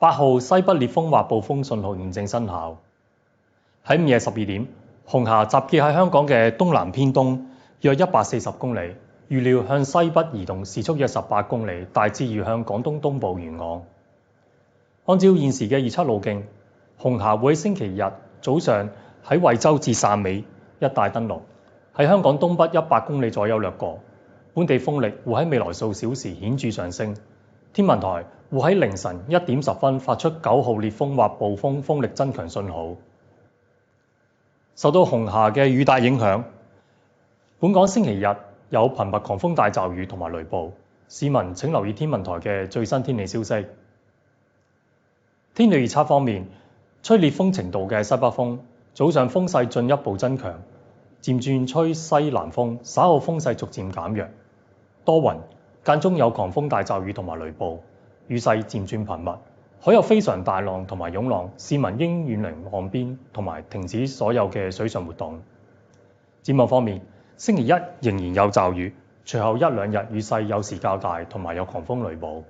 8號西北烈風或暴風信號現正生效。喺午夜12點，紅霞集結喺香港嘅東南偏東約140公里，預料向西北移動，時速約18公里，大致移向廣東東部沿岸。按照現時嘅預測路徑，紅霞會喺星期日早上喺惠州至汕尾一帶登陸，喺香港東北100公里左右掠過。本地風力會喺未來數小時顯著上升。天文台會喺凌晨1點10分發出9號烈風或暴風風力增強信號。受到紅霞嘅雨帶影響，本港星期日有頻密狂風大驟雨同埋雷暴，市民請留意天文台嘅最新天氣消息。天氣預測方面，吹烈風程度嘅西北風，早上風勢進一步增強，漸轉吹西南風，稍後風勢逐漸減弱，多雲，間中有狂風大驟雨同埋雷暴，雨勢漸轉頻密，海有非常大浪同埋湧浪，市民應遠離岸邊同埋停止所有嘅水上活動。展望方面，星期一仍然有驟雨，隨後1-2日雨勢有時較大，同埋有狂風雷暴。